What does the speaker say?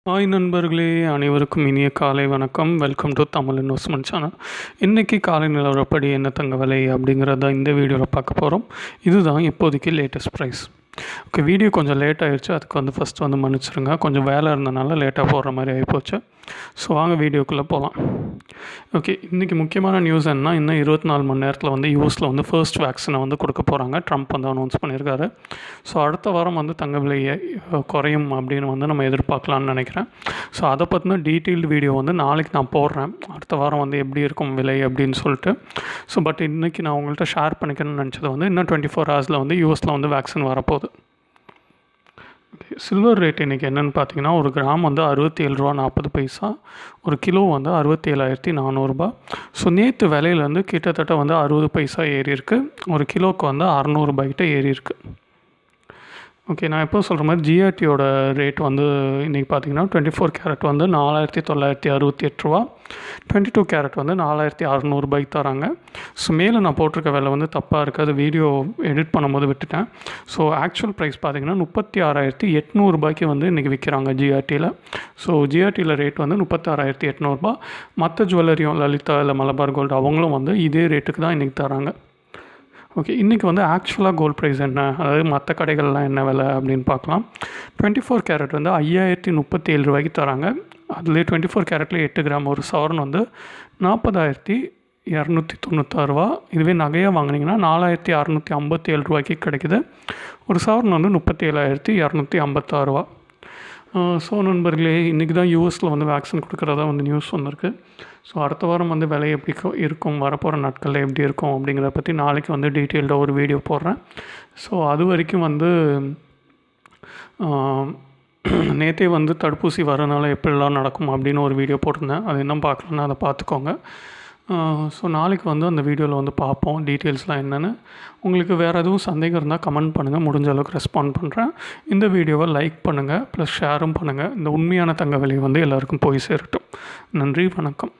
Hi நண்பர்களே, அனைவருக்கும் இனிய காலை வணக்கம். Welcome to Tamil investment channel. இன்றைக்கி காலை நிலவரப்படி என்ன தங்க விலை அப்படிங்கிறத இந்த வீடியோவில் பார்க்க போகிறோம். இதுதான் இப்போதைக்கு லேட்டஸ்ட் ப்ரைஸ். ஓகே, வீடியோ கொஞ்சம் லேட் ஆகிடுச்சு. அதுக்கு ஃபஸ்ட்டு மன்னிச்சிருங்க. கொஞ்சம் வேலை இருந்தனால லேட்டாக போடுற மாதிரி ஆகிப்போச்சு. ஸோ வாங்க வீடியோக்குள்ளே போகலாம். ஓகே, இன்றைக்கி முக்கியமான நியூஸ் என்ன, இன்னும் 24 மணி நேரத்தில் யூஎஸில் ஃபர்ஸ்ட் வேக்சினை கொடுக்க போகிறாங்க. ட்ரம்ப் அனௌன்ஸ் பண்ணியிருக்காரு. ஸோ அடுத்த வாரம் தங்க விலையை குறையும் அப்படின்னு நம்ம எதிர்பார்க்கலான்னு நினைக்கிறேன். ஸோ அதை பற்றின டீட்டெயில்டு வீடியோ நாளைக்கு நான் போடுறேன். அடுத்த வாரம் எப்படி இருக்கும் விலை அப்படின்னு சொல்லிட்டு. ஸோ பட் இன்றைக்கி நான் உங்கள்கிட்ட ஷேர் பண்ணிக்கணும்னு நினச்சது இன்னும் 24 ஹவர்ஸில் யூஎஸில் வேக்சின் வரப்போகுது. சில்வர் ரேட் இன்றைக்கி என்னென்னு பார்த்தீங்கன்னா, ஒரு கிராம் 67.40, ஒரு கிலோ 67,400. ஸோ நேற்று விலையிலேருந்து கிட்டத்தட்ட 60 பைசா ஏறி இருக்குது. ஒரு கிலோவுக்கு 600 கிட்ட ஏறி இருக்குது. ஓகே, நான் எப்போ சொல்கிற மாதிரி ஜிஆர்டியோட ரேட் இன்றைக்கி பார்த்தீங்கன்னா 24 கேரட் 4,968 ரூபா, 22 கேரட் 4,600 தராங்க. ஸோ மேலே நான் போட்டிருக்க விலை தப்பாக இருக்குது. அது வீடியோ எடிட் பண்ணும்போது விட்டுட்டேன். ஸோ ஆக்சுவல் ப்ரைஸ் பார்த்தீங்கன்னா 36,800 இன்றைக்கி விற்கிறாங்க ஜிஆர்டியில். So ஜிஆர்டியில் rate 36,800. மற்ற ஜுவல்லரியும் லலிதா இல்லை மலபார் கோல்டு அவங்களும் இதே ரேட்டுக்கு தான் இன்றைக்கி தராங்க. ஓகே, இன்றைக்கி ஆக்சுவலாக கோல்ட் ப்ரைஸ் என்ன, அதாவது மற்ற கடைகள்லாம் என்ன விலை அப்படின்னு பார்க்கலாம். 24 கேரட் 5,037 தராங்க. அதுலேயே 24 கேரட்டில் 8 கிராம் ஒரு சவரன் 40,296 இதுவே நகையாக வாங்கினீங்கன்னா 4,657 கிடைக்குது. ஒரு சவரன் 37,256. ஸோ நண்பர்களே, இன்றைக்கி தான் யூஎஸில் வேக்சின் கொடுக்குறதா நியூஸ் வந்திருக்கு. ஸோ அடுத்த வாரம் விலை எப்படி இருக்கும், வரப்போகிற நாட்களில் எப்படி இருக்கும் அப்படிங்கிறத பற்றி நாளைக்கு டீட்டெயில்டாக ஒரு வீடியோ போடுறேன். ஸோ அது வரைக்கும் நேற்றே தடுப்பூசி வரனால எப்படிலாம் நடக்கும் அப்படின்னு ஒரு வீடியோ போட்டிருந்தேன். அது என்ன பார்க்கலன்னா அதை பார்த்துக்கோங்க. ஸோ நாளைக்கு அந்த வீடியோவில் பார்ப்போம் டீட்டெயில்ஸ்லாம் என்னென்னு. உங்களுக்கு வேறு எதுவும் சந்தேகம் இருந்தால் கமெண்ட் பண்ணுங்கள், முடிஞ்ச அளவுக்கு ரெஸ்பாண்ட் பண்ணுறேன். இந்த வீடியோவை லைக் பண்ணுங்கள், ப்ளஸ் ஷேரும் பண்ணுங்கள். இந்த உண்மையான தங்க விலை எல்லாருக்கும் போய் சேரட்டும். நன்றி, வணக்கம்.